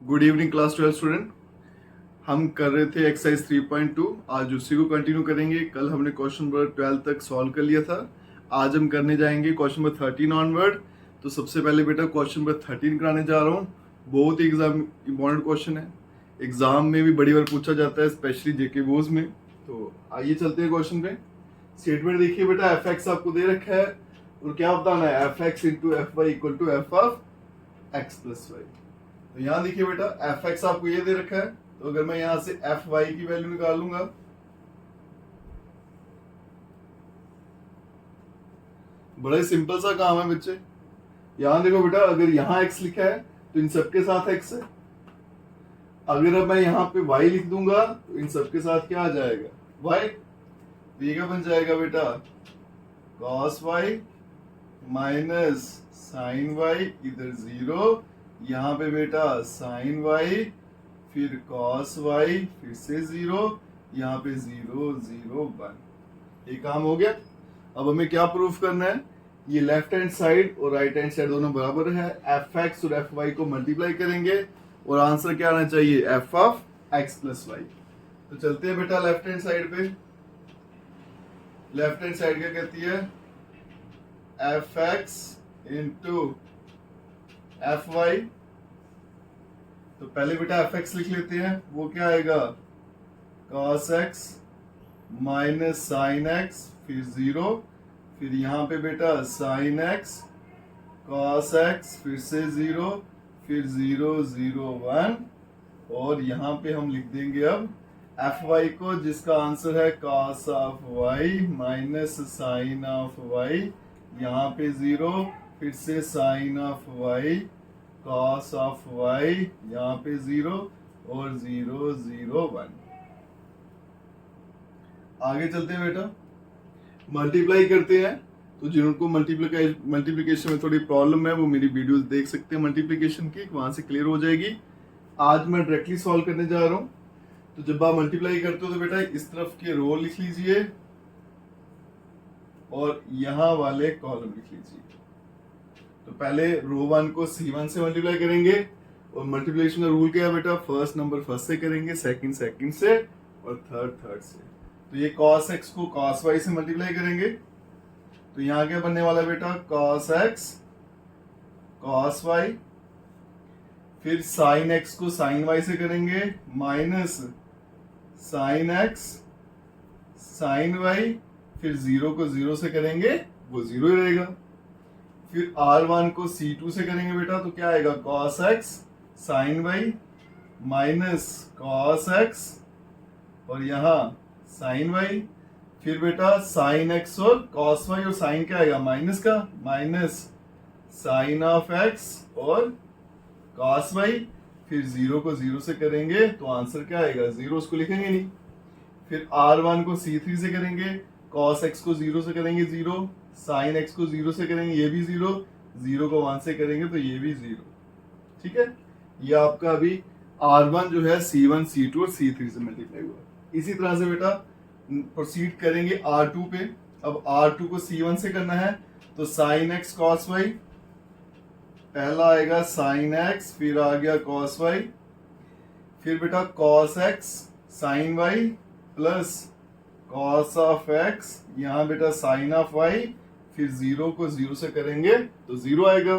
Good evening class 12 student. हम कर रहे थे एक्सरसाइज 3.2। आज उसी को कंटिन्यू करेंगे। कल हमने क्वेश्चन नंबर 12 तक सॉल्व कर लिया था। आज हम करने जाएंगे क्वेश्चन नंबर 13 ऑनवर्ड। तो सबसे पहले बेटा क्वेश्चन नंबर 13 कराने जा रहा हूँ। बहुत ही एग्जाम इंपॉर्टेंट क्वेश्चन है, एग्जाम में भी बड़ी बार पूछा जाता है, स्पेशली जेके बोर्ड में। तो आइए चलते हैं क्वेश्चन पे। स्टेटमेंट देखिए बेटा, एफ एक्स आपको दे रखा है और क्या बताना है, f x into f y equal to f of x plus y. तो यहाँ देखिए बेटा, एफ एक्स आपको ये दे रखा है, तो अगर मैं यहां से एफ वाई की वैल्यू निकालूंगा, बड़ा ही सिंपल सा काम है बच्चे। यहां देखो बेटा, अगर यहाँ एक्स लिखा है तो इन सबके साथ एक्स है। अगर अब मैं यहाँ पे y लिख दूंगा तो इन सबके साथ क्या आ जाएगा, y। तो ये क्या बन जाएगा बेटा, cos y minus sine y, इधर जीरो, यहाँ पे बेटा साइन वाई, फिर cos y, फिर से जीरो, यहाँ पे जीरो जीरो वन। ये काम हो गया। अब हमें क्या प्रूफ करना है, ये लेफ्ट हैंड साइड और राइट हैंड साइड दोनों बराबर है। एफ एक्स और एफ वाई को मल्टीप्लाई करेंगे और आंसर क्या आना चाहिए, f of x plus y. तो चलते हैं बेटा लेफ्ट हैंड साइड पे। लेफ्ट हैंड साइड क्या कहती है, f x into f y. तो पहले बेटा एफ एक्स लिख लेते हैं, वो क्या आएगा, cos x minus sine x, फिर जीरो, फिर यहाँ पे बेटा साइन एक्स, cos x, फिर से जीरो, फिर जीरो जीरो वन, और यहाँ पे हम लिख देंगे अब एफ वाई को, जिसका आंसर है cos of y minus sine of y, यहाँ पे जीरो, फिर से sine of y, cos of y, यहाँ पे जीरो और जीरो जीरो वन। आगे चलते हैं बेटा, मल्टीप्लाई करते हैं। तो जिनको मल्टीप्लिकेशन में थोड़ी प्रॉब्लम है वो मेरी वीडियोस देख सकते हैं मल्टीप्लिकेशन की, वहां से क्लियर हो जाएगी। आज मैं डायरेक्टली सॉल्व करने जा रहा हूं। तो जब आप मल्टीप्लाई करते हो तो बेटा इस तरफ के रो लिख लीजिए और यहाँ वाले कॉलम लिख लीजिए। तो पहले रो वन को C1 से मल्टीप्लाई करेंगे, और मल्टीप्लिकेशन का रूल क्या है बेटा, फर्स्ट नंबर फर्स्ट से करेंगे, सेकंड सेकंड से, और थर्ड थर्ड से। तो ये cos x को cos y से मल्टीप्लाई करेंगे, तो यहाँ क्या बनने वाला है बेटा, cos x cos y, फिर sin x को sin y से करेंगे, minus sin x sin y, फिर जीरो को जीरो से करेंगे, वो जीरो ही रहेगा। फिर R1 को C2 से करेंगे बेटा, तो क्या आएगा, cos x sin y minus cos x, और यहाँ sin y, फिर बेटा sin x और cos y, और sin क्या आएगा, माइनस का, माइनस sin ऑफ x और cos y, फिर जीरो को जीरो से करेंगे तो आंसर क्या आएगा, जीरो, उसको लिखेंगे नहीं। फिर R1 को C3 से करेंगे, cos x को जीरो से करेंगे जीरो, sin x को जीरो से करेंगे, ये भी जीरो, जीरो को 1 से करेंगे तो ये भी जीरो। ठीक है, ये आपका अभी R1 जो है C1 C2 और C3 से मल्टीप्लाई हुआ। इसी तरह से बेटा प्रोसीड करेंगे R2 पे। अब R2 को C1 से करना है, तो sin x cos y, पहला आएगा sin x, फिर आ गया cos y, फिर बेटा cos x sin y plus cos of x, यहाँ बेटा sin ऑफ y, फिर जीरो को जीरो से करेंगे तो जीरो आएगा।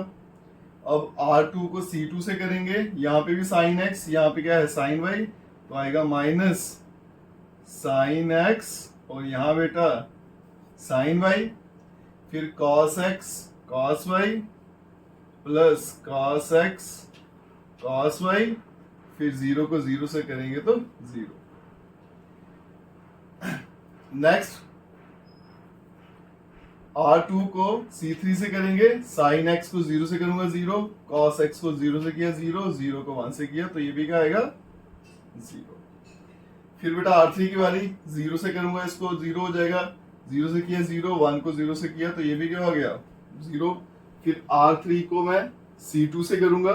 अब R2 को C2 से करेंगे, यहाँ पे भी sin x, यहाँ पे क्या है sin y, तो आएगा माइनस sin x, और यहाँ बेटा sin y, फिर cos x cos y plus cos x cos y, फिर जीरो को जीरो से करेंगे तो जीरो। नेक्स्ट R2 को C3 से करेंगे, sin x को जीरो से करूंगा जीरो, cos x को जीरो से किया जीरो, जीरो को 1 से किया तो ये भी क्या आएगा, जीरो। फिर बेटा R3 की बारी, जीरो से करूंगा इसको, जीरो हो जाएगा, जीरो से किया जीरो, 1 को जीरो से किया तो ये भी क्या हो गया, जीरो। फिर R3 को मैं C2 से करूंगा,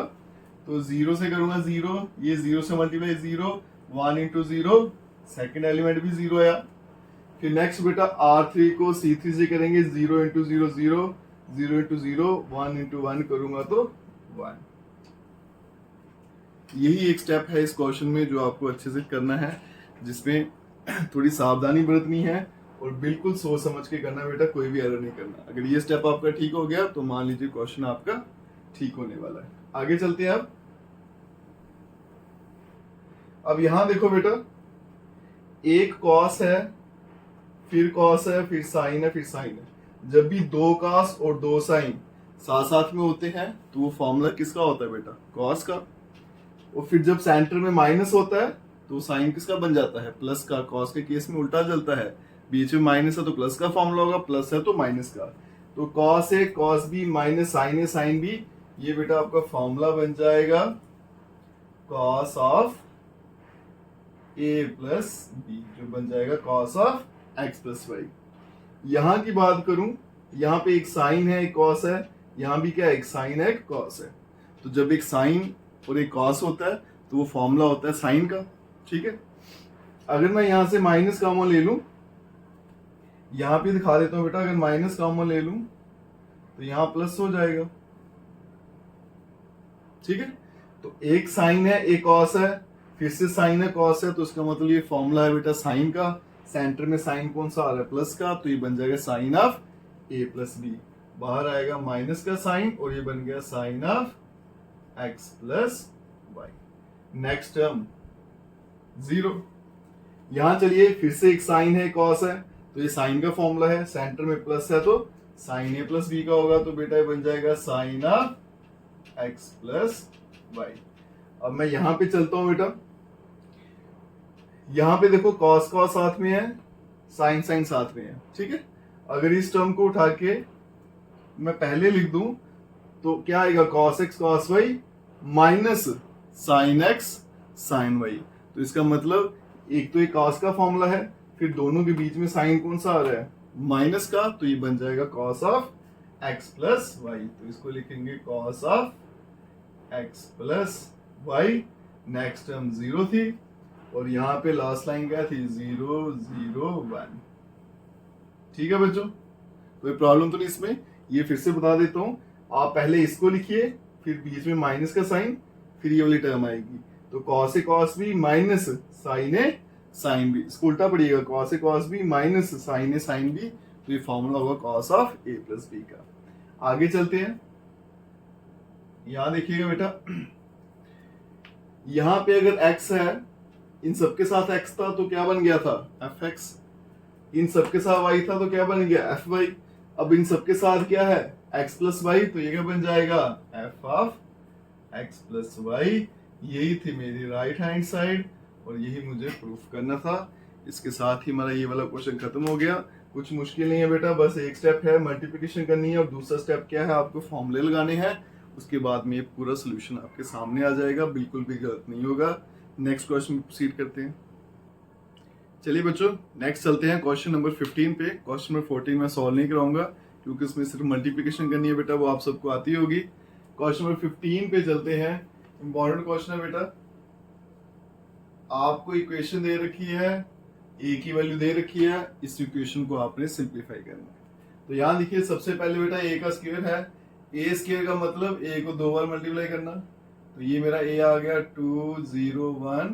तो जीरो से करूंगा जीरो, ये जीरो से multiply zero, 1 into zero, second element भी जीरो आया। फिर नेक्स्ट बेटा R3 को C3 से करेंगे, zero into zero zero, zero into zero, 1 into 1 करूंगा तो 1। यही एक स्टेप है इस क्वेश्चन में जो आपको अच्छे से करना है, जिसमें थोड़ी सावधानी बरतनी है और बिल्कुल सोच समझ के करना बेटा, कोई भी एरर नहीं करना। अगर ये स्टेप आपका ठीक हो गया तो मान लीजिए क्वेश्चन आपका ठीक होने वाला है। आगे चलते हैं। अब यहां देखो बेटा, एक कॉस है, फिर कॉस है, फिर साइन है, फिर साइन है। जब भी दो कॉस और दो साइन साथ साथ में होते हैं तो वो फॉर्मूला किसका होता है बेटा, कॉस का। और फिर जब सेंटर में माइनस होता है तो साइन किसका बन जाता है, प्लस का। कॉस के केस में उल्टा चलता है, बीच में माइनस है तो प्लस का फॉर्मूला होगा, प्लस है तो माइनस का। तो cos a cos b minus sine a sine b, ये बेटा आपका फॉर्मूला बन जाएगा cos of a plus b, जो बन जाएगा cos of x plus y. यहां की बात करूं, यहां पे एक साइन है एक कॉस है, यहां भी क्या एक साइन है एक कॉस है। तो जब एक साइन और एक कॉस होता है तो वो फॉर्मूला होता है साइन का, ठीक है। अगर मैं यहां से माइनस कॉमन ले लूं, यहां पे दिखा देता हूं बेटा, अगर माइनस कॉमन ले लूं तो यहां प्लस हो जाएगा, ठीक है। तो एक साइन है एक कॉस है, फिर से साइन है कॉस है, तो इसका मतलब ये फॉर्मूला है बेटा साइन का। सेंटर में साइन कौन सा आ रहा है, प्लस का, तो ये बन जाएगा sine of a plus b. बाहर आएगा माइनस का साइन और ये बन गया sine of x plus y. Next term 0। यहां चलिए फिर से एक साइन है कॉस है, तो ये साइन का फॉर्मूला है, सेंटर में प्लस है तो साइन ए प्लस बी का होगा, तो बेटा ये बन जाएगा sine of x plus y. अब मैं यहां पे चलता हूं बेटा, यहां पे देखो कॉस कॉस साथ में है, साइन साइन साथ में है, ठीक है। अगर इस टर्म को उठा के मैं पहले लिख दूं तो क्या आएगा, cos x cos y minus sine x sine y. तो इसका मतलब एक तो ये कॉस का फॉर्मूला है, फिर दोनों के बीच में साइन कौन सा आ रहा है, माइनस का, तो ये बन जाएगा cos of x plus y. तो इसको लिखेंगे cos of x plus y. Next term 0 थी और यहां पे लास्ट लाइन क्या थी, 0 0 1, ठीक है बच्चों। कोई प्रॉब्लम तो नहीं इसमें, ये फिर से बता देता हूं। आप पहले इसको लिखिए, फिर बीच में माइनस का साइन, फिर ये वाली टर्म आएगी, तो cos a cos b minus sine a sine b, इसको उल्टा पड़िएगा, cos a cos b minus sine a sine b, तो ये फॉर्मूला होगा cos of a plus b का। आगे चलते हैं। यहां देखिएगा बेटा, यहां पे अगर x है, इन सबके साथ x था तो क्या बन गया था, एफ एक्स। इन सबके साथ y था तो क्या बन गया, एफ वाई। अब इन सबके साथ क्या है, x प्लस वाई, तो ये क्या बन जाएगा, f of x plus y. यही थी मेरी राइट हैंड साइड और यही मुझे प्रूफ करना था। इसके साथ ही हमारा ये वाला क्वेश्चन खत्म हो गया। कुछ मुश्किल नहीं है बेटा, बस एक स्टेप है मल्टीप्लिकेशन करनी है और दूसरा स्टेप क्या है, आपको फॉर्मूले लगाने हैं। उसके बाद में ये पूरा सोल्यूशन आपके सामने आ जाएगा, बिल्कुल भी गलत नहीं होगा। नेक्स्ट क्वेश्चन प्रोसीड करते हैं। चलिए बच्चों नेक्स्ट चलते हैं क्वेश्चन नंबर 15 पे। क्वेश्चन नंबर 14 मैं सॉल्व नहीं कराऊंगा क्योंकि उसमें सिर्फ मल्टीप्लिकेशन करनी है बेटा, वो आप सबको आती होगी। क्वेश्चन नंबर 15 पे चलते हैं। इंपॉर्टेंट क्वेश्चन है बेटा, आपको इक्वेशन दे रखी है, ए की वैल्यू दे रखी है, इस इक्वेशन को आपने सिंप्लीफाई करना है। तो यहाँ देखिए सबसे पहले बेटा ए का स्क्वायर है, ए स्क्वायर का मतलब ए को 2 बार मल्टीप्लाई करना। तो ये मेरा ए आ गया 2 0 1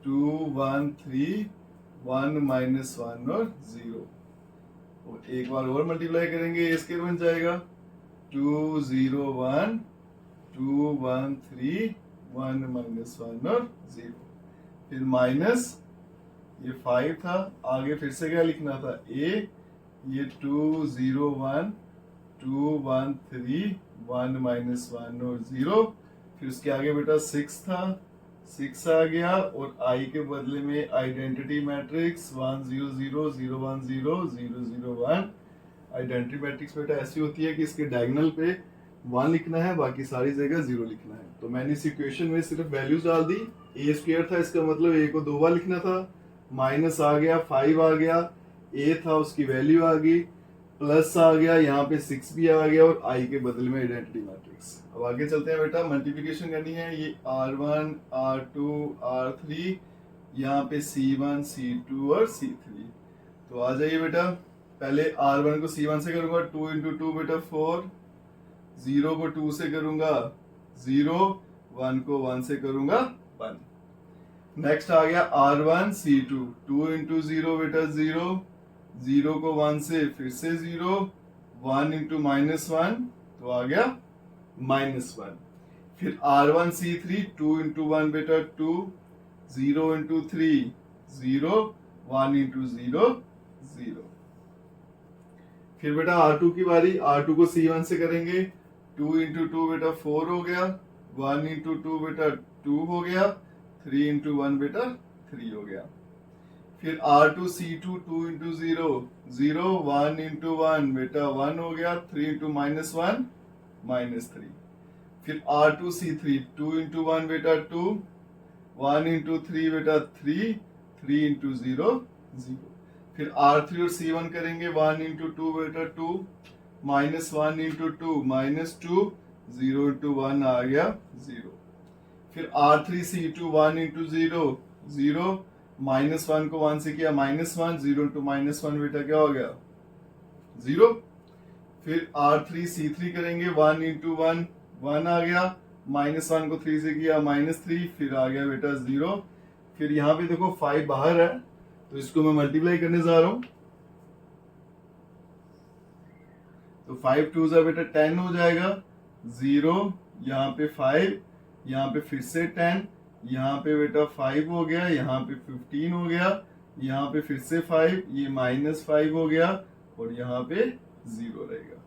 2 1 3 1 माइनस 1 और 0। और एक बार और मल्टीप्लाई करेंगे, ए स्क्वायर बन जाएगा 2 0 1 2 1 3 1 माइनस 1 और 0। फिर माइनस ये 5 था, आगे फिर से क्या लिखना था, ए, ये 2 0 1 2 1 3 1 माइनस 1 और 0। फिर उसके आगे बेटा 6 था, 6 आ गया और आई के बदले में आइडेंटिटी मैट्रिक्स 1 0 0 0 1 0 0 0 1। आइडेंटिटी मैट्रिक्स बेटा ऐसी होती है कि इसके डायगोनल पे 1 लिखना है, बाकी सारी जगह 0 लिखना है। तो मैंने इस इक्वेशन में सिर्फ वैल्यूज डाल दी। ए स्क्वायर था, इसका मतलब ए को 2 बार लिखना था, माइनस आ गया, 5 आ गया, ए था उसकी वैल्यू आ गई, प्लस आ गया, यहाँ पे 6 भी आ गया और आई के बदले में आइडेंटिटी मैट्रिक्स। अब आगे चलते हैं बेटा, मल्टीप्लिकेशन करनी है। ये R1 R2 R3, यहाँ पे C1 C2 और C3। तो आ जाइए बेटा, पहले R1 को C1 से करूंगा, 2 into 2 बेटा 4, 0 को 2 से करूंगा 0, 1 को 1 से करूंगा 1। नेक्स्ट आ गया R1 C2, 2 इंटू 0 बेटा 0, 0 को 1 से फिर से 0, 1 इंटू -1 तो आ गया -1। फिर R1 C3, 2 इंटू 1 बेटा 2, 0 इंटू 3 0, 1 इंटू 0 0। फिर बेटा R2 की बारी, R2 को C1 से करेंगे, 2 इंटू 2 बेटा 4 हो गया, 1 इंटू 2 बेटा 2 हो गया, 3 इंटू 1 बेटा 3 हो गया। फिर R2 C2, 2 इंटू 0 0, 1 इंटू 1 बेटा 1 हो गया, 3 इंटू -1 -3। फिर R2 C3, 2 इंटू 1 बेटा 2, 1 इंटू 3 बेटा 3, 3 इंटू 0 0। फिर R3 और C1 करेंगे, 1 इंटू 2 बेटा 2, -1 इंटू 2 -2, 0 इंटू 1 आ गया 0। फिर R3 C2, 1 इंटू 0 0, -1 को 1 से किया -1, 0 इंटू -1 बेटा क्या हो गया 0। फिर R3 C3 करेंगे, 1 इंटू 1 1 आ गया, -1 को 3 से किया -3, फिर आ गया बेटा 0। फिर यहाँ पे देखो 5 बाहर है तो इसको मैं मल्टीप्लाई करने जा रहा हूं, तो 5 2 जा बेटा 10 हो जाएगा, 0 यहाँ पे 5, यहाँ पे फिर से 10, यहाँ पे बेटा 5 हो गया, यहाँ पे 15 हो गया, यहाँ पे फिर से 5, ये -5 हो गया और यहाँ पे 0 रहेगा।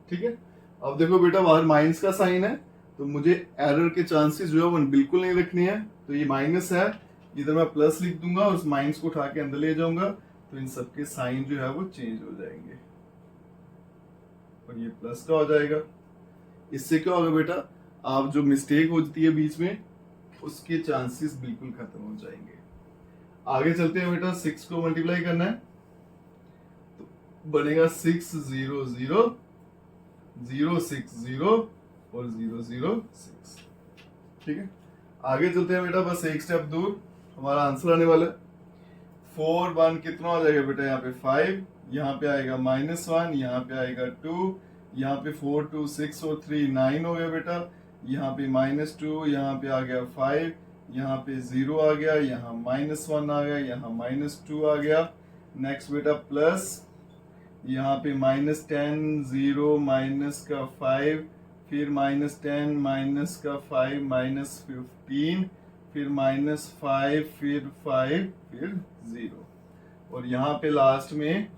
ठीक है, अब देखो बेटा बाहर माइनस का साइन है तो मुझे एरर के चांसेस जो है वो बिल्कुल नहीं रखने हैं, तो ये माइनस है, इधर मैं प्लस लिख दूंगा और उस माइनस को उठा के अंदर ले जाऊंगा, तो इन सबके साइन जो है वो चेंज हो जाएंगे और ये प्लस का हो जाएगा। इससे क्या होगा बेटा, आप जो मिस्टेक होती है बीच में उसके चांसेस बिल्कुल खत्म हो जाएंगे। आगे चलते हैं बेटा, 6 को मल्टीप्लाई करना है तो बनेगा 6 0 0 0 6 0 और 0 0 6। ठीक है, आगे चलते हैं बेटा, बस एक स्टेप दूर हमारा आंसर आने वाला है। 4 1 कितना हो जाएगा बेटा, यहाँ पे 5, यहाँ पे आएगा -1, यहाँ पे आएगा 2, यहाँ पे 4 2 6 और 3 9 हो गया बेटा, यहाँ पे -2, यहाँ पे आ गया 5, यहाँ पे 0 आ गया, यहाँ -1 आ गया, यहाँ -2 आ गया। नेक्स्ट बेटा प्लस, यहाँ पे -10 0 माइनस का 5, फिर -10 माइनस का 5 -15, फिर -5, फिर 5, फिर 0 और यहाँ पे लास्ट में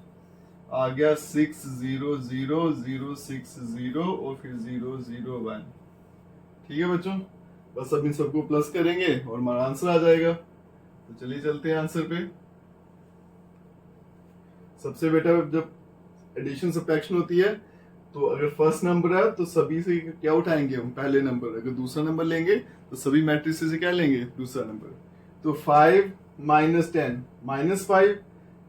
आ गया 6 0 0 0 6 0 और फिर 0 0 1। ठीक है बच्चों, बस अब इन सबको प्लस करेंगे और हमारा आंसर आ जाएगा। तो चलिए चलते हैं आंसर पे। सबसे बेटा जब एडिशन सब्ट्रैक्शन होती है तो अगर फर्स्ट नंबर है तो सभी से क्या उठाएंगे हम, पहले नंबर। अगर दूसरा नंबर लेंगे तो सभी मैट्रिक्स से क्या लेंगे, दूसरा नंबर। तो 5 -10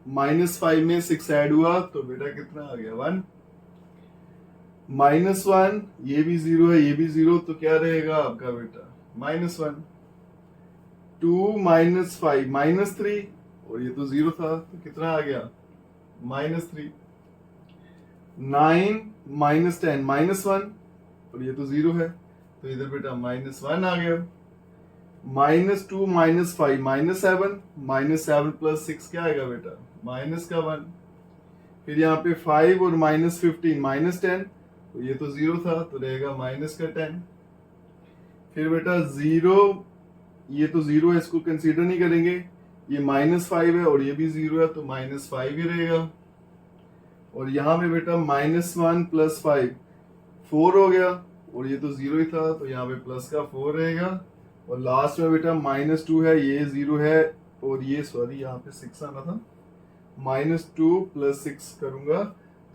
-5 में 6 ऐड हुआ तो बेटा कितना आ गया 1। -1 ये भी 0 है, ये भी 0, तो क्या रहेगा आपका बेटा -1। 2 -5 -3 और ये तो 0 था तो कितना आ गया -3। 9 -10 -1 और ये तो 0 है तो इधर बेटा -1 आ गया। -2 -5 -7 7 प्लस 6 क्या आएगा बेटा -1। फिर यहाँ पे 5 और -15 -10 तो ये तो 0 था तो रहेगा -10। फिर बेटा 0, ये तो 0 है, इसको कंसीडर नहीं करेंगे, ये -5 है और ये भी 0 है तो -5 ही रहेगा। और यहाँ पे बेटा -1 + 5 4 हो गया और ये तो 0 ही था तो यहाँ पे प्लस का 4 रहेगा। और लास्ट में बेटा -2 है, ये 0 है और ये सॉरी यहाँ पे 6 आना था, -2 + 6 करूंगा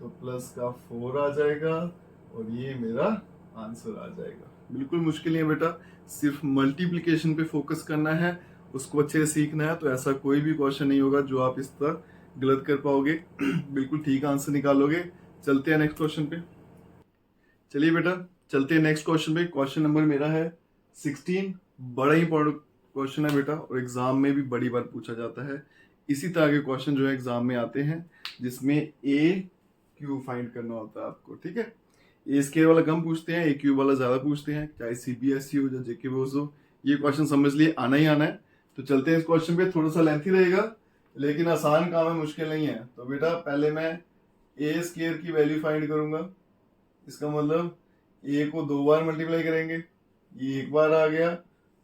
तो प्लस का 4 आ जाएगा और ये मेरा आंसर आ जाएगा। बिल्कुल मुश्किल नहीं है बेटा, सिर्फ मल्टीप्लिकेशन पे फोकस करना है, उसको अच्छे से सीखना है, तो ऐसा कोई भी क्वेश्चन नहीं होगा जो आप इस तरह गलत कर पाओगे। बिल्कुल ठीक आंसर निकालोगे। चलते हैं नेक्स्ट क्वेश्चन पे। चलिए बेटा चलते हैं नेक्स्ट क्वेश्चन पे। क्वेश्चन नंबर मेरा है 16। बड़ा ही इंपॉर्टेंट क्वेश्चन है बेटा और एग्जाम में भी बड़ी बार पूछा जाता है। इसी तरह के क्वेश्चन जो है एग्जाम में आते हैं जिसमें ए क्यू फाइंड करना होता है आपको। ठीक है, ए स्केयर वाला कम पूछते हैं, ए क्यूब वाला ज्यादा पूछते हैं, चाहे सीबीएसई हो या जेके बोर्ड हो। ये क्वेश्चन समझ लिए आना ही आना है। तो चलते हैं इस क्वेश्चन पे, थोड़ा सा लेंथी रहेगा लेकिन आसान काम है, मुश्किल नहीं है। तो बेटा पहले मैं ए स्केयर की वैल्यू फाइंड करूंगा। इसका मतलब ए को 2 बार मल्टीप्लाई करेंगे, ये एक बार आ गया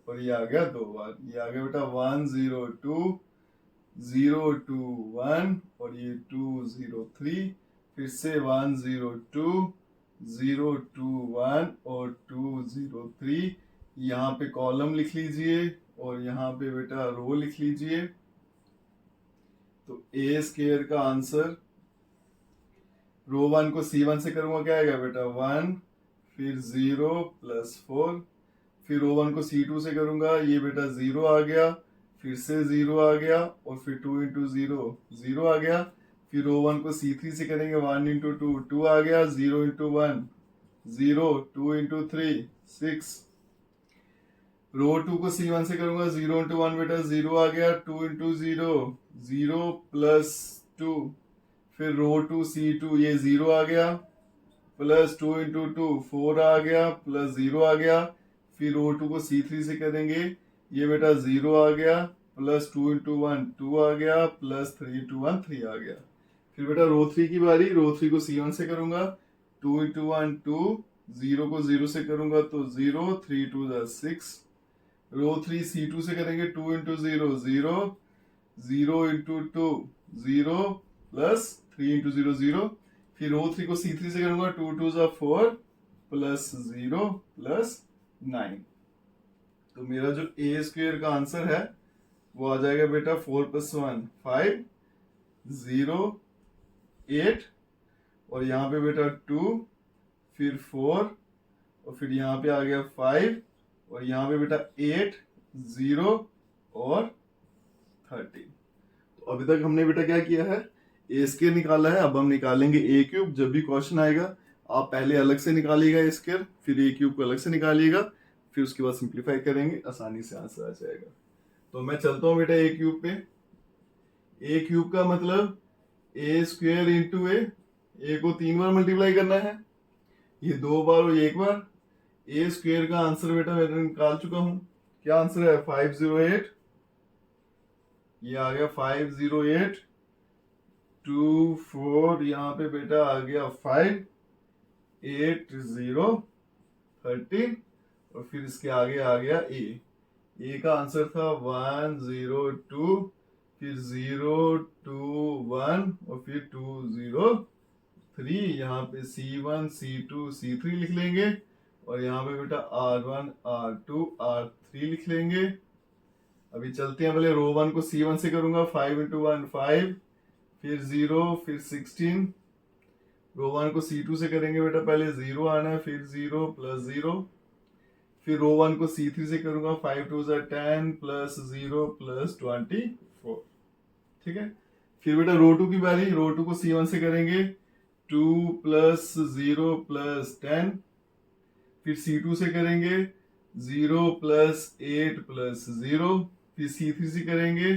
और ये आ गया 2 बार। ये आ गया बेटा 1 0 2 0 2 1 और ये 2 0 3, फिर से 1 0 2 0 2 1 और 2 0 3। यहाँ पे कॉलम लिख लीजिए और यहाँ पे बेटा रो लिख लीजिए। तो ए स्केयर का आंसर, रो 1 को C1 से करूंगा, क्या आएगा बेटा 1, फिर 0 प्लस 4, फिर रो 1 को C2 से करूंगा, ये बेटा 0 आ गया, फिर से 0 आ गया और फिर 2 इंटू 0 0 आ गया। फिर रो 1 को C3 से करेंगे, 1 इंटू 2 2 आ गया, 0 इंटू 1 0, 2 इंटू 3 6। रो 2 को C1 से करूंगा, 0 इंटू 1 बेटा 0 आ गया, 2 इंटू 0 0 प्लस 2, फिर रो 2 C2 ये 0 आ गया, प्लस 2 इंटू 2 4 आ गया, प्लस 0 आ गया। फिर रो 2 को C3 से करेंगे, ये बेटा 0 आ गया, प्लस 2 इंटू 1 2 आ गया, प्लस 3 इंटू 1 3 आ गया। फिर बेटा रो 3 की बारी, रो 3 को C1 से करूंगा, 2 इंटू 1 2, 0 को 0 से करूंगा तो 0, 3 2 6। रो 3 C2 से करेंगे, 2 इंटू 0 0, 0 इंटू 2 0 प्लस 3 इंटू 0 0। फिर रो 3 को C3 से करूंगा, 2 2 4 प्लस 0 प्लस 9। तो मेरा जो ए स्क्वेयर का आंसर है वो आ जाएगा बेटा 4 प्लस 1 5 0 8 और यहाँ पे बेटा 2, फिर 4 और फिर यहाँ पे आ गया 5 और यहाँ पे बेटा 8 0 और 13। तो अभी तक हमने बेटा क्या किया है, ए स्क्वायर निकाला है। अब हम निकालेंगे ए क्यूब। जब भी क्वेश्चन आएगा आप पहले अलग से निकालिएगा ए स्क्वायर, फिर ए क्यूब को अलग से निकालिएगा, फिर उसके बाद सिंप्लीफाई करेंगे, आसानी से आंसर आ जाएगा। तो मैं चलता हूँ बेटा ए क्यूब पे। ए क्यूब का मतलब ए स्क्वायर इंटू ए को 3 बार मल्टीप्लाई करना है, ये 2 बार और ये 1 बार। ए स्क्वायर का आंसर बेटा मैं निकाल चुका हूं, क्या आंसर है 508। ये आ गया 508 2 4, यहाँ पे बेटा आ गया 5 8 0 13 और फिर इसके आगे आ गया ए का आंसर था 1 0 2, फिर 0 2 1 और फिर 2 0 3। यहाँ पे C1 C2 C3 लिख लेंगे और यहाँ पे बेटा R1 R2 R3 लिख लेंगे। अभी चलते हैं, पहले रो 1 को C1 से करूंगा, 5 इंटू 1 5, फिर 0 फिर 16। रो 1 को C2 से करेंगे बेटा, पहले 0 आना है, फिर 0 प्लस 0। फिर रो 1 को C3 से करूंगा, 5 2 10 प्लस 0 प्लस 24। ठीक है। फिर बेटा रो 2 की बारी, रो 2 को C1 से करेंगे, 2 प्लस 0 प्लस 10। फिर C2 से करेंगे 0 प्लस 8 प्लस 0। फिर C3 से करेंगे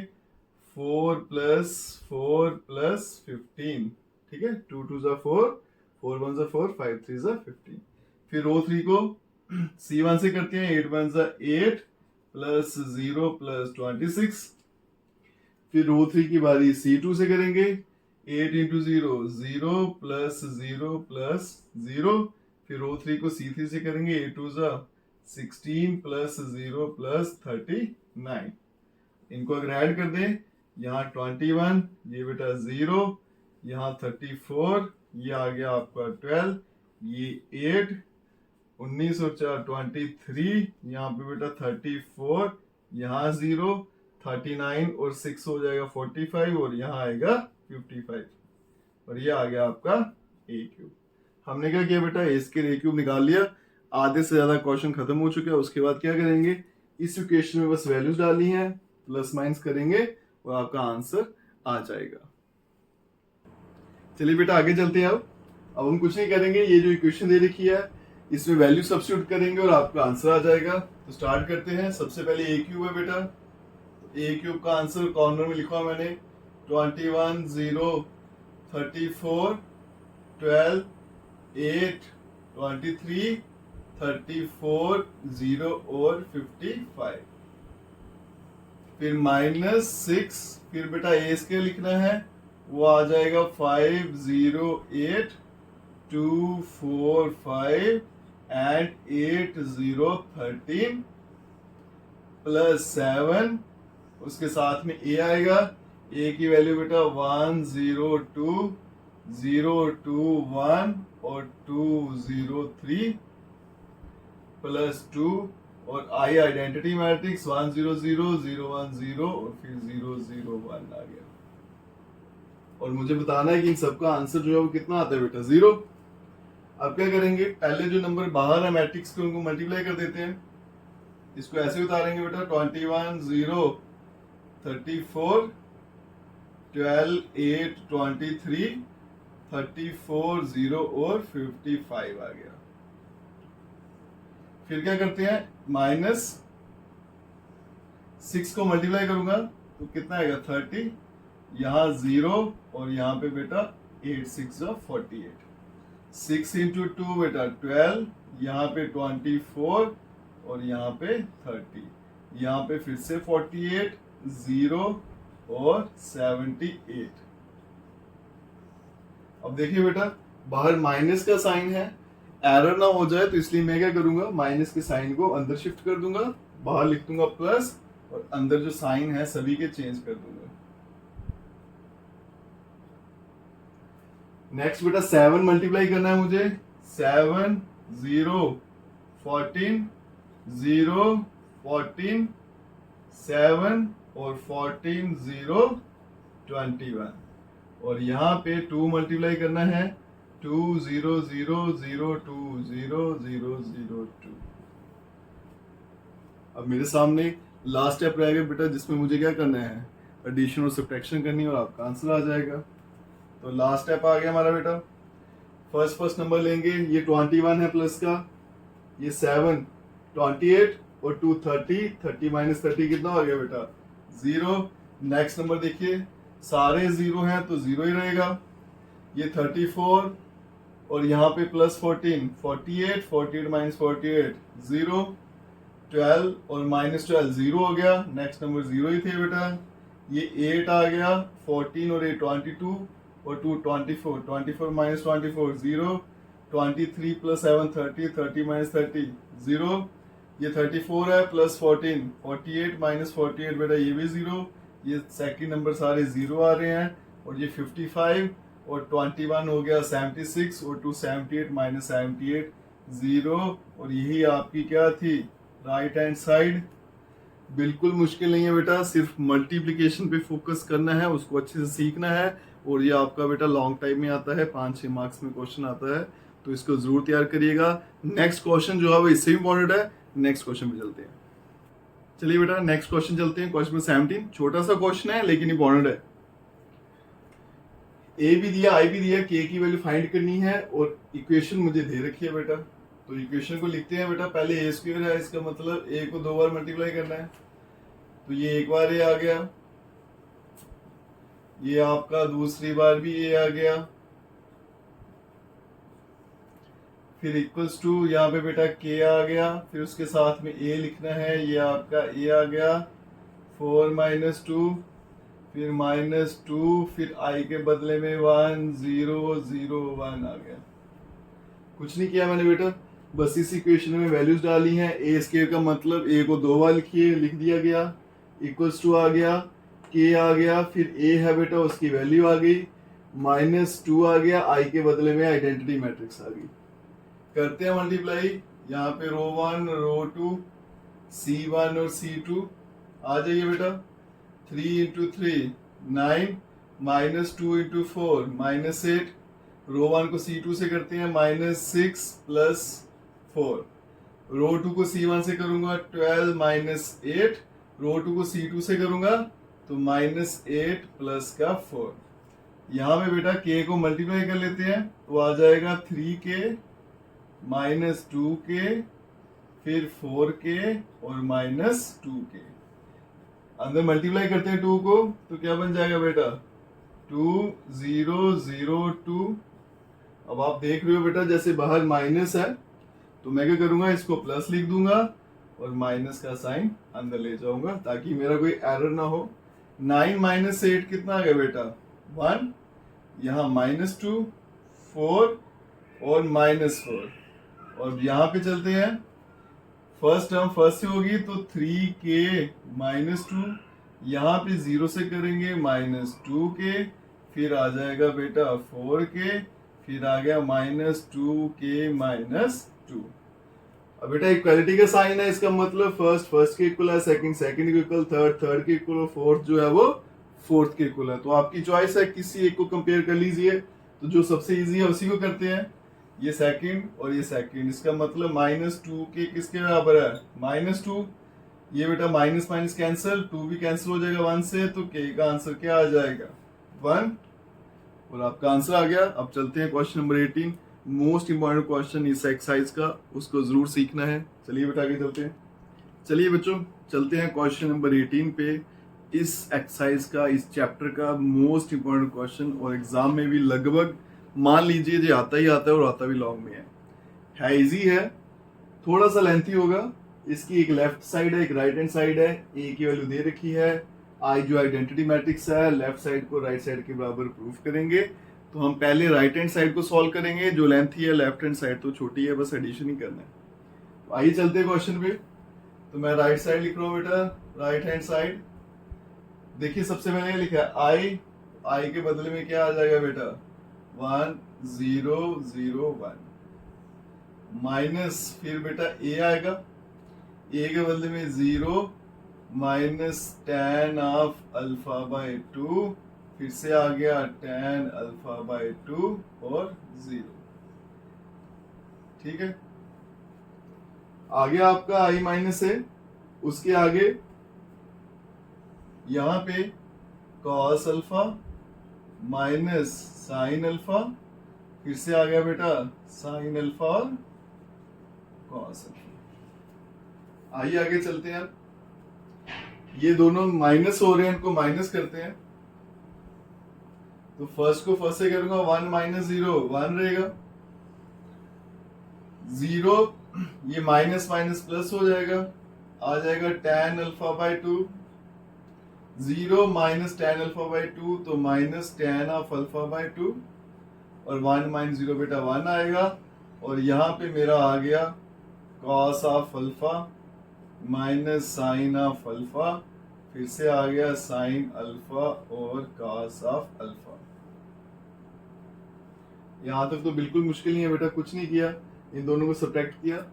4 प्लस 4 प्लस 15। ठीक है, 2 2 4, 4 1 4, 5 3 15। फिर रो 3 को C1 से करते हैं, 8 1 8 प्लस 0 प्लस 26। फिर रो 3 की बारी C2 से करेंगे, 8 इंटू 0 0 प्लस 0 प्लस 0। फिर रो 3 को C3 से करेंगे, 8 2 16 प्लस 0 प्लस 39। इनको अगर ऐड कर दें, यहाँ 21, ये बेटा 0, यहाँ 34, ये आ गया आपका 12, ये 8, 19 और 4 23, यहाँ पे बेटा 34, यहाँ 0, 39 और 6 हो जाएगा 45 और यहाँ आएगा 55 और ये आ गया आपका ए क्यूब। हमने क्या किया बेटा, इसके ए क्यूब निकाल लिया। आधे से ज्यादा क्वेश्चन खत्म हो चुके हैं। उसके बाद क्या करेंगे, इस इक्वेशन में बस वैल्यूज डालनी है, प्लस माइनस करेंगे और आपका आंसर आ जाएगा। चलिए बेटा आगे चलते हैं। अब हम कुछ नहीं करेंगे, ये जो इक्वेशन दे रखी है इसमें वैल्यू सब्स्टिट्यूट करेंगे और आपका आंसर आ जाएगा। तो स्टार्ट करते हैं। सबसे पहले ए क्यूब है बेटा, ए क्यूब का आंसर कॉर्नर में लिखा मैंने 21 0 34 12 8 23, 34, 0 और 55। फिर -6, फिर बेटा ए स्केयर लिखना है, वो आ जाएगा 5, 0, 8, 2, 4, 5 एंड 8, 0, 13 प्लस 7, उसके साथ में ए आएगा। ए की वैल्यू बेटा 1, 0, 2, 0, 2, 1 और 2, 0, 3 प्लस 2 और आई आइडेंटिटी मैट्रिक्स 1, 0, 0, 0, 1, 0 और फिर 0, 0, 1 आ गया। और मुझे बताना है कि इन सबका आंसर जो है वो कितना आता है बेटा, 0। अब क्या करेंगे, पहले जो नंबर बाहर है मैट्रिक्स के उनको मल्टीप्लाई कर देते हैं। इसको ऐसे उतारेंगे बेटा 21, 0, 34, 12, 8, 23, 34, 0 और 55 आ गया। फिर क्या करते हैं, -6 को मल्टीप्लाई करूंगा तो कितना आएगा 30, यहाँ 0 और यहाँ पे बेटा 8, 6 48, 6 इंटू 2 बेटा 12, यहाँ पे 24 और यहाँ पे 30, यहाँ पे फिर से 48, 0 और 78। अब देखिए बेटा बाहर माइनस का साइन है, एरर ना हो जाए तो इसलिए मैं क्या करूंगा, माइनस के साइन को अंदर शिफ्ट कर दूंगा, बाहर लिख दूंगा प्लस और अंदर जो साइन है सभी के चेंज कर दूंगा। नेक्स्ट बेटा 7 मल्टीप्लाई करना है मुझे, 7, 0, 14, 0, 14, 7 और 14, 0, 21 और यहाँ पे 2 मल्टीप्लाई करना है, 2, 0, 0, 0, 2, 0, 0, 0, 2। अब मेरे सामने लास्ट स्टेप रहेगा बेटा जिसमें मुझे क्या करना है, एडिशन और सब्ट्रैक्शन करनी है और आपका आंसर आ जाएगा। तो लास्ट स्टेप आ गया हमारा बेटा, फर्स्ट नंबर लेंगे, ये 21 है प्लस का, ये 7, 28 और 2, 30, 30 माइनस 30 कितना हो गया बेटा, 0। नेक्स्ट नंबर देखिए सारे 0 हैं तो 0 ही रहेगा, ये 34 और यहाँ पे प्लस 14, 48, 48 माइनस 48 0, 12 और माइनस 12 0 हो गया, नेक्स्ट नंबर 0 ही थे बेटा। ये 8 आ गया, 14 और 8 22 और 2 24, 24 माइनस 24 0, 23 प्लस 7 30, 30 माइनस 30 0, ये 34 है प्लस 14, 48 माइनस 48 बेटा ये भी 0, ये सेकंड नंबर सारे 0 आ रहे हैं और ये 55 और 21 हो गया 76 और 2 78 माइनस 78 0 और यही आपकी क्या थी राइट हैंड साइड। बिल्कुल मुश्किल नहीं है बेटा, सिर्फ मल्टीप्लिकेशन पे फोकस करना है, उसको अच्छे से सीखना है और ये आपका बेटा लॉन्ग टाइम में आता है, 5-6 मार्क्स में क्वेश्चन आता है, तो इसको जरूर तैयार करिएगा। नेक्स्ट क्वेश्चन जो है वो इससे इम्पोर्टेंट है, नेक्स्ट क्वेश्चन पे चलते हैं। चलिए बेटा नेक्स्ट क्वेश्चन चलते हैं, क्वेश्चन 17, छोटा सा क्वेश्चन है लेकिन इंपॉर्टेंट है। ए भी दिया आई भी दिया, के की वैल्यू फाइंड करनी है और इक्वेशन मुझे दे रखी है बेटा, तो इक्वेशन को लिखते हैं बेटा। पहले ए स्क्वायर है, इसका मतलब ए को 2 बार मल्टीप्लाई करना है, तो ये एक बार ए आ गया, ये आपका दूसरी बार भी ए आ गया, फिर इक्वल्स टू यहाँ पे बेटा के आ गया, फिर उसके साथ में ए लिखना है, ये आपका ए आ गया, 4 माइनस 2, फिर -2, फिर आई के बदले में 1 0 0 1 आ गया। कुछ नहीं किया मैंने बेटा, बस इस इक्वेशन में वैल्यूज डाली हैं। ए स्क्वायर का मतलब ए को 2 बार लिख दिया गया, इक्वल्स टू आ गया, के आ गया, फिर ए है बेटा उसकी वैल्यू आ गई, -2 आ गया, आई के बदले में आइडेंटिटी मैट्रिक्स आ गई। करते हैं मल्टीप्लाई, यहाँ पे रो 1 रो 2 C1 और C2 आ जाइए बेटा, 3 इंटू 3 9, -2 इंटू 4 -8, रो 1 को C2 से करते हैं, -6 प्लस 4, रो 2 को C1 से करूंगा 12 -8, रो 2 को C2 से करूंगा तो -8 प्लस का 4। यहाँ पे बेटा k को मल्टीप्लाई कर लेते हैं तो आ जाएगा 3k -2k फिर 4k और -2k। अंदर मल्टीप्लाई करते हैं 2 को तो क्या बन जाएगा बेटा 2 0 0 2 अब आप देख रहे हो बेटा जैसे बाहर माइनस है तो मैं क्या करूंगा, इसको प्लस लिख दूंगा और माइनस का साइन अंदर ले जाऊंगा ताकि मेरा कोई एरर ना हो। 9 माइनस 8 कितना आ गया बेटा 1, यहाँ -2 4 और -4, और यहाँ पे चलते हैं फर्स्ट टर्म फर्स्ट से होगी तो 3k -2, यहाँ पे 0 से करेंगे -2k, फिर आ जाएगा बेटा 4k, फिर आ गया -2k -2। अब बेटा इक्वालिटी का साइन है, इसका मतलब फर्स्ट के इक्वल है, सेकंड के इक्वल, थर्ड के इक्वल, फोर्थ जो है वो फोर्थ के इक्वल है। तो आपकी चॉइस है, किसी एक को कंपेयर कर लीजिए। तो जो सबसे इजी है उसी को करते हैं, ये सेकंड और ये सेकंड। इसका मतलब -2 के किसके बराबर है -2, ये बेटा माइनस माइनस कैंसिल, 2 भी कैंसिल हो जाएगा 1 से, तो k का आंसर क्या आ जाएगा 1, और आपका आंसर आ गया। अब चलते हैं question number 18, most important question इस एक्सरसाइज का, उसको जरूर सीखना है। चलिए बेटा आगे चलते हैं। चलिए बच्चों चलते हैं क्वेश्चन नंबर 18 पे। इस एक्सरसाइज का, इस चैप्टर का मोस्ट इंपॉर्टेंट क्वेश्चन, और एग्जाम में भी लगभग मान लीजिए जो आता ही आता है, और आता भी लॉन्ग में है इजी है, थोड़ा सा लेंथी होगा। इसकी एक लेफ्ट साइड है, एक राइट हैंड साइड है, ए की वैल्यू दे रखी है, आई जो आइडेंटिटी मैट्रिक्स है, लेफ्ट साइड को राइट साइड के बराबर प्रूफ करेंगे। तो हम पहले राइट हैंड साइड को सॉल्व करेंगे, जो लेंथी है, लेफ्ट हैंड साइड तो छोटी है, बस एडिशन ही करना है। तो आइए चलते हैं क्वेश्चन पे। तो मैं राइट साइड लिख रहा हूँ बेटा, राइट हैंड साइड। देखिए सबसे पहले ये लिखा है आई के बदले में क्या आ जाएगा बेटा 1 0 0 1, माइनस फिर बेटा ए आएगा, ए के बदले में 0 minus tan of alpha by 2, फिर से आ गया tan अल्फा बाय 2 और 0। ठीक है, आगे आपका आई माइनस है, उसके आगे यहां पे cos alpha minus sine alpha, फिर से आ गया बेटा साइन अल्फा और cos अल्फा। आइए आगे चलते हैं। ये दोनों माइनस हो रहे हैं, इनको माइनस करते हैं। तो फर्स्ट को फर्स्ट से करूंगा, 1 माइनस 0 1 रहेगा, 0 ये माइनस माइनस प्लस हो जाएगा, आ जाएगा tan alpha by 2, 0 minus tan alpha by 2 तो minus tan of alpha by 2, और 1 माइनस 0 बेटा 1 आएगा, और यहाँ पे मेरा आ गया cos of alpha minus sine of alpha, फिर से आ गया साइन अल्फा और cos ऑफ अल्फा। यहां तक तो बिल्कुल मुश्किल नहीं है बेटा, कुछ नहीं किया, इन दोनों को सब्ट्रैक्ट किया।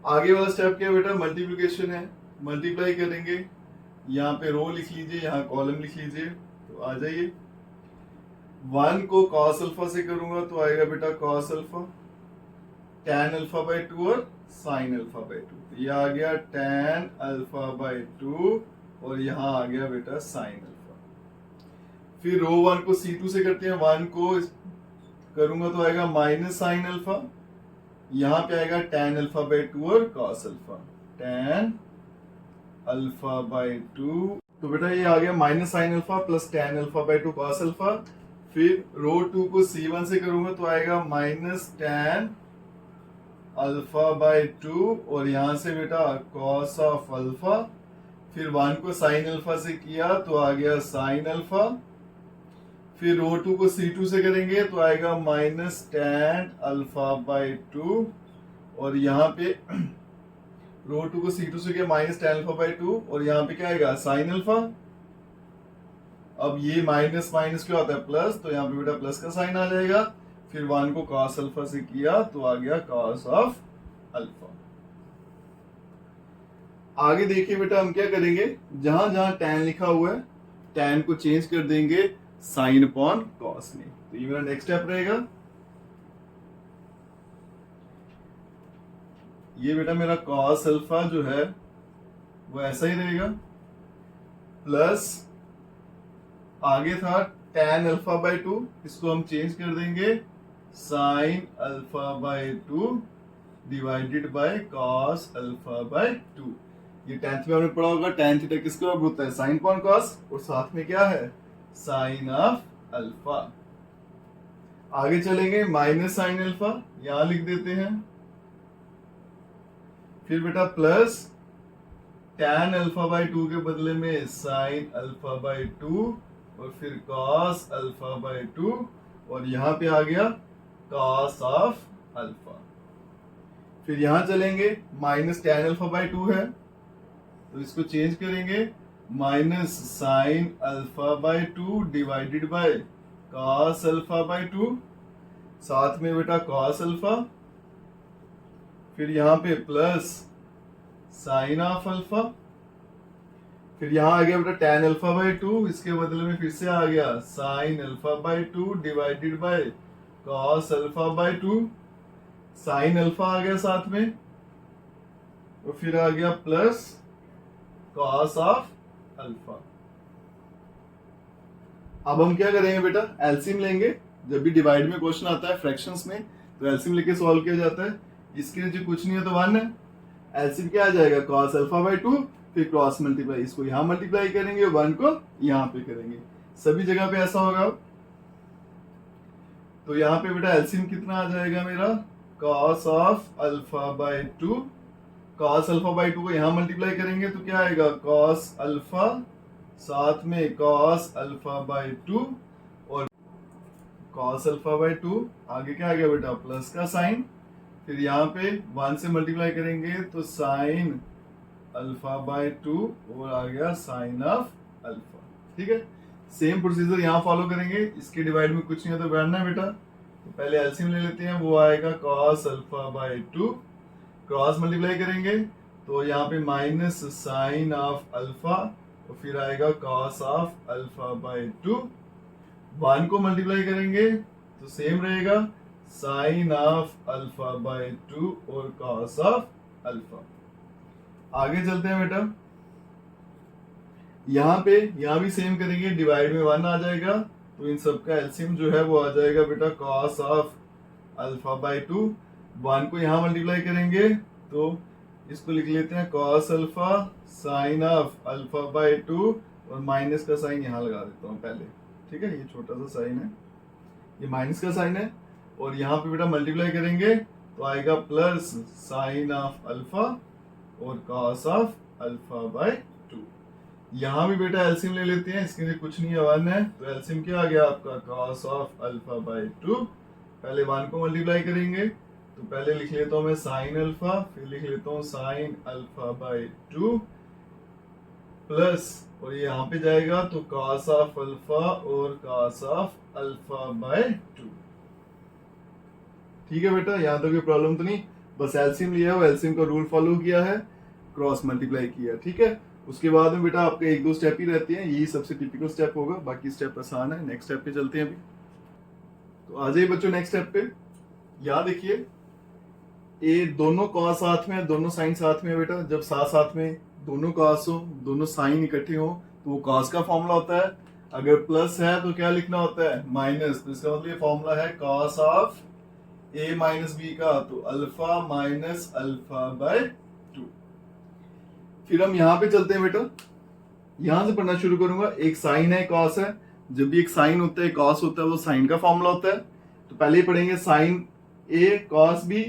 आगे वाला स्टेप क्या है बेटा, मल्टीप्लिकेशन है, मल्टीप्लाई करेंगे। यहाँ पे रो लिख लीजिए, यहाँ कॉलम लिख लीजिए, तो आ जाइए। 1 को cos अल्फा से करूंगा तो आएगा बेटा cos alpha, tan alpha by 2 और साइन अल्फा बाय 2, तो ये आ गया tan अल्फा बाय 2 और यहाँ आ गया बेटा साइन अल्फा। फिर रो 1 को C2 से करते हैं, 1 को करूंगा तो आएगा माइनस साइन अल्फा, यहाँ पे आएगा tan अल्फा बाय 2 और cos alpha, tan alpha by 2, तो बेटा ये आ गया minus sine alpha plus tan alpha by 2 cos alpha. फिर रो 2 को C1 से करूंगा तो आएगा माइनस tan अल्फा बाय 2 और यहां से बेटा cos ऑफ अल्फा, फिर 1 को साइन अल्फा से किया तो आ गया साइन अल्फा। फिर रो 2 को C2 से करेंगे तो आएगा माइनस tan अल्फा बाय 2, और यहाँ पे रो 2 को C2 से किया माइनस tan अल्फा बाय 2, और यहाँ पे क्या आएगा साइन अल्फा। अब ये माइनस माइनस क्या होता है प्लस, तो यहाँ पे बेटा प्लस का साइन आ जाएगा। फिर 1 को cos अल्फा से किया तो आ गया cos ऑफ अल्फा। आगे देखिए बेटा हम क्या करेंगे, जहां जहां tan लिखा हुआ है tan को चेंज कर देंगे साइन अपॉन cos में। तो ये मेरा नेक्स्ट स्टेप रहेगा। ये बेटा मेरा cos अल्फा जो है वो ऐसा ही रहेगा, प्लस आगे था tan अल्फा बाय 2, इसको हम चेंज कर देंगे sine alpha by 2 divided by cos alpha by 2। ये 10th में हमने पढ़ा होगा, tan थीटा किसके बराबर होता है साइन अपॉन cos, और साथ में क्या है साइन ऑफ अल्फा। आगे चलेंगे माइनस साइन अल्फा, यहां लिख देते हैं। फिर बेटा प्लस tan अल्फा बाई 2 के बदले में साइन अल्फा बाई 2 और फिर cos अल्फा बाई 2 और यहां पे आ गया cos ऑफ अल्फा। फिर यहां चलेंगे माइनस tan अल्फा बाई 2 है तो इसको चेंज करेंगे minus sign alpha by 2 divided by cos alpha by 2, साथ में बेटा cos अल्फा, फिर यहां पे प्लस साइन ऑफ अल्फा, फिर यहां आ गया बेटा tan अल्फा बाई 2, इसके बदले में फिर से आ गया sine alpha by 2 divided by cos alpha by 2, sine alpha आ गया साथ में और फिर आ गया प्लस cos ऑफ अल्फा। अब हम क्या करेंगे बेटा, एलसीएम लेंगे। जब भी डिवाइड में क्वेश्चन आता है फ्रैक्शंस में तो एलसीएम लेके सॉल्व किया जाता है। इसके नीचे कुछ नहीं है तो 1 है, एलसीएम क्या आ जाएगा cos अल्फा बाई 2, फिर क्रॉस मल्टीप्लाई, इसको यहां मल्टीप्लाई करेंगे 1 को यहां पे करेंगे, सभी जगह पे ऐसा होगा। तो यहाँ पे बेटा एलसीएम कितना आ जाएगा मेरा, cos of alpha by 2, cos alpha by 2 को यहाँ मल्टीप्लाई करेंगे तो क्या आएगा cos अल्फा, साथ में cos अल्फा बाई 2 और cos अल्फा बाई 2, आगे क्या आ गया बेटा प्लस का साइन, फिर यहाँ पे 1 से मल्टीप्लाई करेंगे तो साइन अल्फा बाई 2 और आ गया साइन ऑफ अल्फा। ठीक है, सेम प्रोसीजर यहाँ फॉलो करेंगे। इसके डिवाइड में कुछ नहीं है तो बैठना है बेटा, तो पहले एलसीएम ले लेते हैं, वो आएगा cos alpha by 2, cross multiply करेंगे तो यहाँ पे माइनस साइन ऑफ अल्फा और फिर आएगा cos ऑफ अल्फा बाई 2, 1 को मल्टीप्लाई करेंगे तो सेम रहेगा साइन ऑफ अल्फा बाई 2 और cos ऑफ अल्फा। आगे चलते हैं बेटा, यहाँ भी सेम करेंगे, डिवाइड में 1 आ जाएगा तो इन सब का एलसीएम जो है वो आ जाएगा बेटा cos ऑफ अल्फा बाई 2, 1 को यहाँ मल्टीप्लाई करेंगे तो इसको लिख लेते हैं cos alpha sign of alpha by 2 और माइनस का साइन यहाँ लगा देता हूँ पहले। ठीक है, ये छोटा सा साइन है, ये माइनस का साइन है और यहाँ पे बेटा मल्टीप्लाई करेंगे तो आएगा प्लस साइन ऑफ अल्फा और cos ऑफ अल्फा बाई 2। यहाँ भी बेटा एलसीएम ले लेते हैं, इसके लिए कुछ नहीं है 1 है तो एलसीएम क्या आ गया आपका cos ऑफ अल्फा बाई 2, पहले 1 को मल्टीप्लाई करेंगे तो पहले लिख लेता हूँ मैं साइन अल्फा, फिर लिख लेता हूँ साइन अल्फा बाई 2 प्लस और ये यहाँ पे जाएगा तो cos ऑफ अल्फा और cos ऑफ अल्फा बाई 2। ठीक है बेटा, यहाँ तो कोई प्रॉब्लम तो नहीं, बस एलसीएम लिया है, एलसीएम का रूल फॉलो किया है, क्रॉस मल्टीप्लाई किया। ठीक है, उसके बाद में बेटा आपके 1-2 स्टेप ही रहते हैं, यही सबसे टिपिकल स्टेप होगा, बाकी स्टेप आसान है। नेक्स्ट स्टेप पे चलते हैं अभी। तो आ जाइए बच्चों नेक्स्ट स्टेप पे। यहाँ देखिए ये दोनों cos साथ में, दोनों साइन साथ में बेटा, जब साथ साथ में दोनों cos हो, दोनों साइन इकट्ठे हो तो वो cos का फॉर्मूला होता है। अगर प्लस है तो क्या लिखना होता है माइनस, तो इसका मतलब फॉर्मूला है cos of a minus b का, तो अल्फा माइनस अल्फा बाय 2। फिर हम यहाँ पे चलते हैं बेटा, यहां से पढ़ना शुरू करूंगा। एक साइन है cos है, जब भी एक साइन होता है cos होता है वो साइन का फॉर्मूला होता है। तो पहले ही पढ़ेंगे साइन a cos b,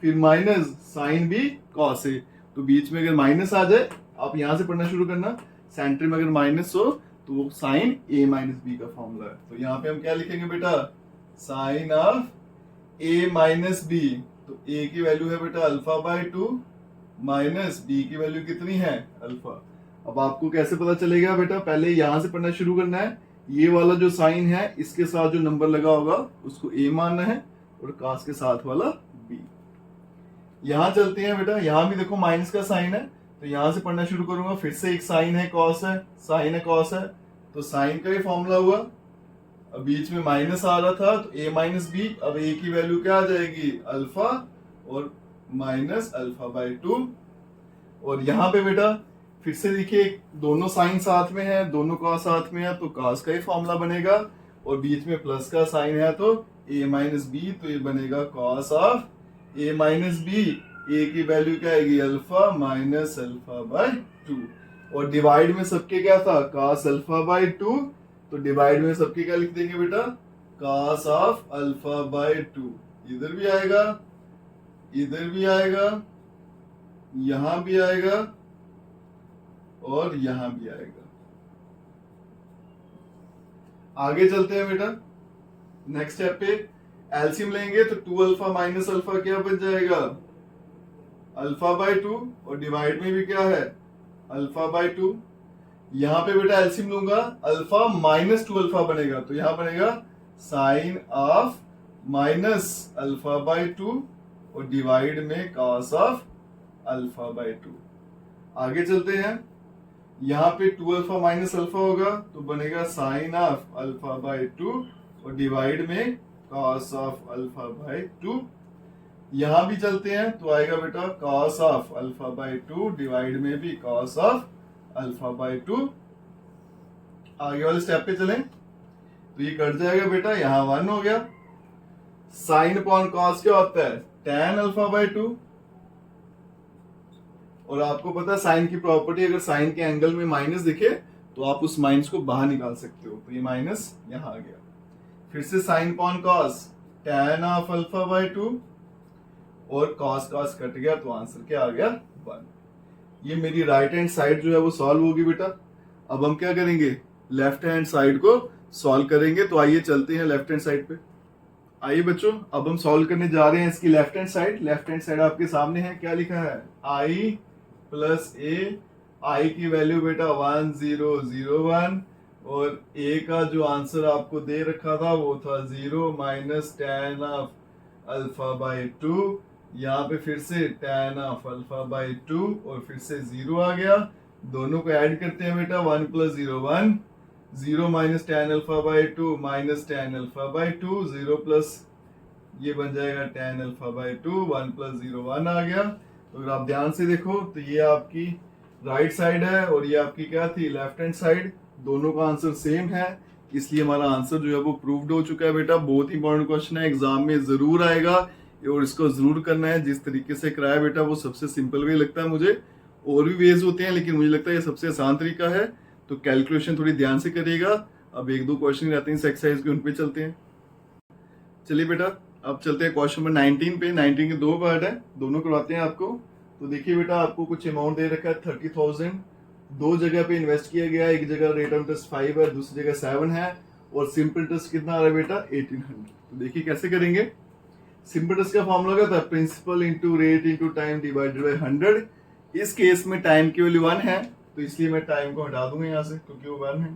फिर minus sine b cos a, तो बीच में अगर माइनस आ जाए आप यहां से पढ़ना शुरू करना, सेंटर में अगर माइनस हो तो वो साइन a माइनस बी का फॉर्मूला है। तो यहाँ पे हम क्या लिखेंगे बेटा, sine of a minus b, तो a की वैल्यू है बेटा अल्फा बाय 2 माइनस b की वैल्यू कितनी है अल्फा। अब आपको कैसे पता चलेगा बेटा, पहले यहां से पढ़ना शुरू करना है, ये वाला जो साइन है इसके साथ जो नंबर लगा होगा उसको a मानना है और cos के साथ वाला b। यहां चलते हैं बेटा, यहां भी देखो माइनस का साइन है तो यहां से पढ़ना शुरू करूंगा। फिर से एक साइन है cos है, साइन है cos है, तो साइन का ही फॉर्मूला हुआ। अब बीच में माइनस आ रहा था तो a माइनस बी, अब a की वैल्यू क्या आ जाएगी अल्फा और माइनस अल्फा बाय 2। और यहाँ पे बेटा फिर से देखिए दोनों साइन साथ में है, दोनों cos साथ में है तो cos का ही फॉर्मूला बनेगा और बीच में प्लस का साइन है तो a माइनस बी, तो ये बनेगा cos of a minus b, a की वैल्यू क्या आएगी अल्फा माइनस अल्फा बाय 2। और डिवाइड में सबके क्या था cos अल्फा बाय 2, तो डिवाइड में सबके क्या लिख देंगे बेटा cos ऑफ अल्फा बाय 2, इधर भी आएगा, इधर भी आएगा, यहां भी आएगा और यहां भी आएगा। आगे चलते हैं बेटा, नेक्स्ट स्टेप पे एलसीएम लेंगे तो 2 अल्फा माइनस अल्फा क्या बन जाएगा, अल्फा बाय 2, और डिवाइड में भी क्या है, अल्फा बाय 2। यहां पे बेटा एलसीएम लूंगा, अल्फा माइनस 2 अल्फा बनेगा, तो यहां बनेगा sine of minus alpha by 2 और डिवाइड में कॉस ऑफ अल्फा बाय 2। आगे चलते हैं, यहाँ पे 2 अल्फा माइनस अल्फा होगा तो बनेगा साइन ऑफ अल्फा बाय 2 और डिवाइड में कॉस ऑफ अल्फा बाय 2। यहां भी चलते हैं तो आएगा बेटा cos of alpha by 2 divide में भी कॉस ऑफ अल्फा बाय 2। आगे वाले स्टेप पे चलें तो ये कट जाएगा बेटा, यहां 1 हो गया। साइन अपॉन कॉस क्या होता है, tan अल्फा बाय 2, और आपको पता है साइन की प्रॉपर्टी, अगर साइन के एंगल में माइनस दिखे तो आप उस माइनस को बाहर निकाल सकते हो, तो ये माइनस यहां आ गया। फिर से sine upon cos tan of alpha by 2 और कॉस कॉस कट गया तो आंसर क्या आ गया, 1। ये मेरी राइट हैंड साइड जो है वो सॉल्व होगी बेटा। अब हम क्या करेंगे, लेफ्ट हैंड साइड को सॉल्व करेंगे। तो आइए चलते हैं लेफ्ट हैंड साइड पे। आइए बच्चों, अब हम सॉल्व करने जा रहे हैं इसकी left hand side. Left hand side आपके सामने है, क्या लिखा है, i प्लस ए। आई की वैल्यू बेटा 1001 और ए का जो आंसर आपको दे रखा था वो था 0 minus tan of alpha by 2। यहाँ पे फिर से tan ऑफ अल्फा बाय 2 और फिर से 0 आ गया। दोनों को ऐड करते हैं बेटा, 1 plus 0 1, 0 minus tan alpha by 2 minus tan alpha by 2, 0 plus ये बन जाएगा tan अल्फा बाय 2, 1 प्लस 0 1 आ गया। तो अगर आप ध्यान से देखो तो ये आपकी राइट साइड है और ये आपकी क्या थी, लेफ्ट हैंड साइड। दोनों का आंसर सेम है, इसलिए हमारा आंसर जो है वो प्रूव्ड हो चुका है बेटा। बहुत ही इंपॉर्टेंट क्वेश्चन है, एग्जाम में जरूर आएगा और इसको जरूर करना है। जिस तरीके से कराया बेटा वो सबसे सिंपल वे लगता है मुझे, और भी वेज होते हैं लेकिन मुझे लगता है ये सबसे आसान तरीका है। तो कैलकुलेशन थोड़ी ध्यान से करिएगा। अब 1-2 क्वेश्चन रहते हैं इस एक्सरसाइज के, उन पे चलते हैं। चलिए बेटा, अब चलते हैं क्वेश्चन नंबर 19 पे। 19 के 2 पार्ट है, दोनों करवाते हैं आपको। तो देखिए बेटा, आपको कुछ अमाउंट दे रखा है 30,000, दो जगह पे इन्वेस्ट किया गया है। एक जगह रेट ऑफ इंटरेस्ट 5 है, दूसरी जगह 7 है, और सिंपल इंटरेस्ट कितना आ रहा है बेटा, 1800। तो देखिए कैसे करेंगे। सिंपल इंटरेस्ट का फॉर्मूला क्या था, principal into rate into time divided by 100। इस केस में टाइम की वैल्यू 1 है तो इसलिए मैं टाइम को हटा दूंगा यहाँ से क्योंकि वो 1 है।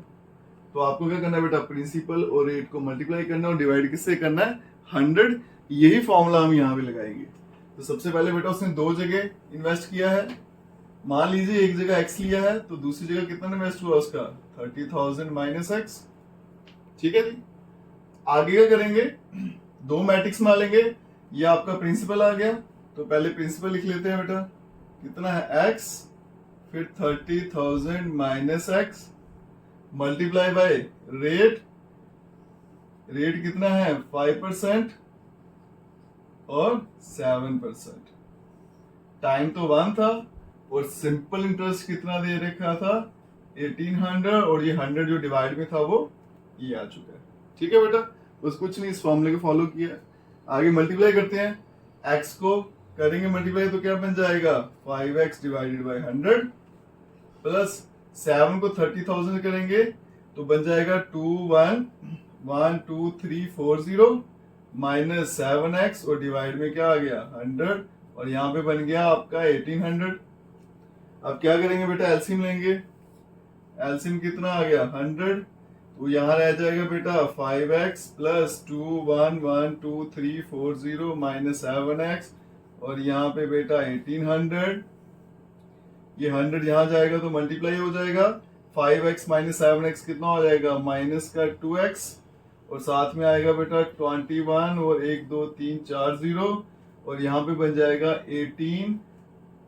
तो आपको क्या करना है बेटा, प्रिंसिपल और रेट को मल्टीप्लाई करना है और डिवाइड किससे करना है, 100। यही फॉर्मूला हम यहाँ पे लगाएंगे। तो सबसे पहले बेटा उसने दो जगह इन्वेस्ट किया है। मान लीजिए एक जगह एक्स लिया है तो दूसरी जगह कितना इन्वेस्ट हुआ उसका, 30,000 माइनस एक्स। ठीक है जी। आगे क्या करेंगे, दो मैट्रिक्स मानेंगे। ये आपका प्रिंसिपल आ गया तो पहले प्रिंसिपल लिख लेते हैं बेटा, कितना है एक्स, फिर 30,000 minus x multiply by rate. Rate कितना है 5% और 7%। टाइम तो 1 था और सिंपल इंटरेस्ट कितना दे रखा था, 1800, और ये 100 जो डिवाइड में था वो ये आ चुका है। ठीक है बेटा, बस कुछ नहीं, इस फॉर्मूले को फॉलो किया। आगे मल्टीप्लाई करते हैं, x को करेंगे मल्टीप्लाई तो क्या बन जाएगा, 5x डिवाइडेड बाय 100 प्लस 7 को 30,000 करेंगे तो बन जाएगा 211234 माइनस 7x और डिवाइड में क्या आ गया 100, और यहाँ पे बन गया आपका 1800। अब क्या करेंगे बेटा, एलसीएम लेंगे। एलसीएम कितना आ गया 100, तो यहाँ रह जाएगा बेटा 5x प्लस 211234 माइनस 7x, और यहाँ पे बेटा 1800। ये 100 यहाँ जाएगा तो मल्टीप्लाई हो जाएगा, 5x माइनस 7x कितना हो जाएगा, माइनस का 2x, और साथ में आएगा बेटा 21 और 1 2 3 4 0, और यहाँ पे बन जाएगा 18।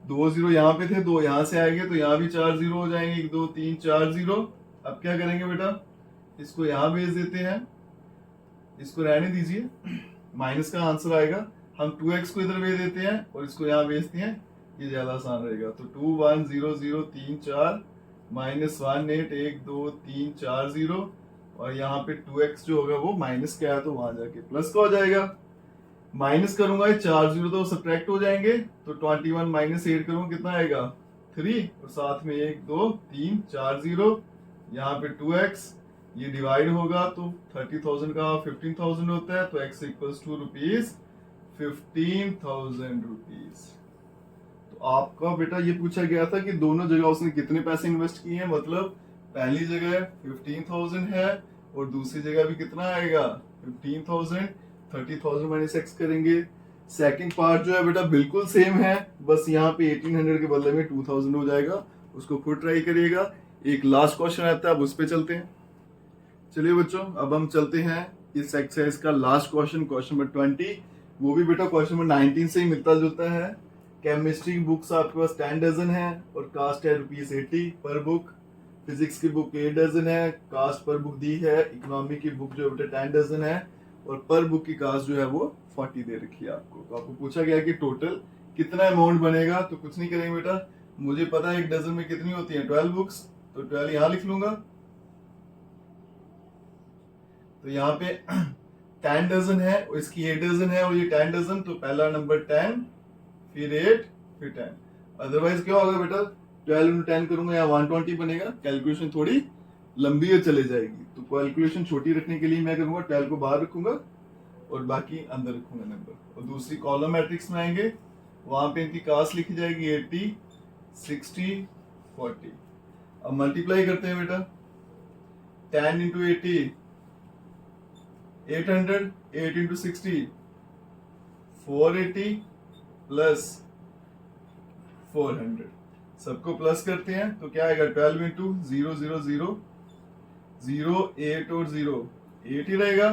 2 0 यहाँ पे थे, 2 यहाँ से आएंगे तो यहाँ भी 4 0 हो जाएंगे, 1 2 3 4 0। अब क्या करेंगे बेटा, इसको यहाँ भेज देते हैं, इसको रहने दीजिए, माइनस का आंसर आएगा। हम 2x को इधर भेज देते हैं और इसको यहाँ भेजते हैं, ये ज्यादा आसान रहेगा। तो 2 1 0 0 3 4 माइनस 1 8 1 2 3 4 0, और यहाँ पे 2x जो होगा वो माइनस क्या है तो वहां जाके प्लस का हो जाएगा। माइनस करूंगा, 4 जीरो तो सब्ट्रैक्ट हो जाएंगे, तो 21 माइनस 8 करूंगा कितना आएगा 3, और साथ में 1 2 3 4 जीरो, यहाँ पे 2x, ये डिवाइड होगा तो 30,000 का 15,000 होता है, तो x equals to rupees 15,000 rupees. तो आपका बेटा ये पूछा गया था कि दोनों जगह उसने कितने पैसे इन्वेस्ट किए हैं, मतलब पहली जगह 15,000 है और दूसरी जगह भी कितना आएगा 15,000, 30,000 माइनस एक्स करेंगे। सेकंड पार्ट जो है बेटा बिल्कुल सेम है, बस यहाँ पे 1800 के बदले में 2000 हो जाएगा, उसको खुद ट्राई करिएगा। एक लास्ट क्वेश्चन आता है, अब उस पे चलते हैं। चलिए बच्चों, अब हम चलते हैं इस एक्सरसाइज का लास्ट क्वेश्चन, क्वेश्चन नंबर 20। वो भी बेटा क्वेश्चन नंबर 19 से ही मिलता जुलता है। केमिस्ट्री की बुक्स आपके पास 10 डजन है और कास्ट है ₹80 पर बुक। फिजिक्स की बुक 8 डजन है, कास्ट पर बुक दी है। इकोनॉमी की बुक जो है बेटा 10 डजन है और पर बुक की कास्ट जो है वो 40 दे रखी है आपको। तो आपको पूछा गया कि टोटल कितना अमाउंट बनेगा, तो कुछ नहीं करेंगे बेटा, मुझे पता है एक डजन में कितनी होती है 12 बुक्स, तो 12 यहाँ लिख लूंगा। तो यहाँ पे 10 डजन है और इसकी 8 डजन है और ये 10 डजन, तो पहला नंबर 10 फिर 8 फिर 10। अदरवाइज क्या होगा बेटा, 12 into 10 करूंगा या 120 बनेगा, कैलकुलेशन थोड़ी लंबी है चले जाएगी। तो कैलकुलेशन छोटी रखने के लिए मैं करूंगा 12 को बाहर रखूंगा और बाकी अंदर रखूंगा नंबर। और दूसरी कॉलम मैट्रिक्स में आएंगे, वहां पे इनकी कास्ट लिखी जाएगी 80 60 40। अब मल्टीप्लाई करते हैं बेटा, 10 into 80 800, 8 into 60 480 प्लस 400, सबको प्लस करते हैं तो क्या आएगा 12 into 0 0 0 0 8 और 0 8 ही रहेगा,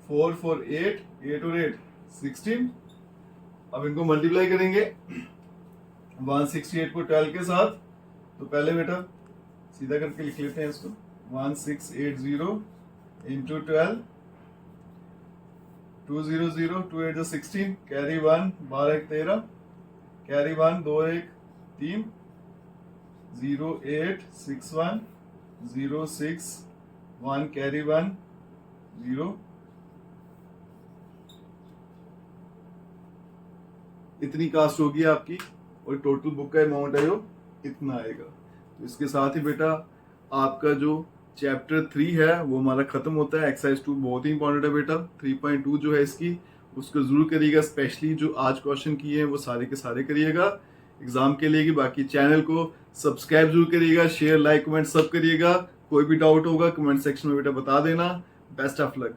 4 4 8 8 और 8 16। अब इनको मल्टीप्लाई करेंगे 168 को 12 के साथ, तो पहले बेटा सीधा करके लिख लेते हैं इसको, 1680 इंटू 12 200 2 8 16, कैरी 1 12 1 13, कैरी 1 2 1 3 0 8 6 1 0 6 1, कैरी 1 0। इतनी कास्ट होगी आपकी और टोटल बुक का अमाउंट है जो इतना आएगा। तो इसके साथ ही बेटा आपका जो चैप्टर 3 है वो हमारा खत्म होता है। एक्सरसाइज 2 बहुत ही इंपॉर्टेंट है बेटा, 3.2 जो है इसकी उसको जरूर करिएगा, स्पेशली जो आज क्वेश्चन किए हैं वो सारे के सारे करिएगा एग्जाम के लिए। बाकी चैनल को सब्सक्राइब जरूर करिएगा, शेयर लाइक कमेंट सब करिएगा। कोई भी डाउट होगा कमेंट सेक्शन में बेटा बता देना। Best of luck.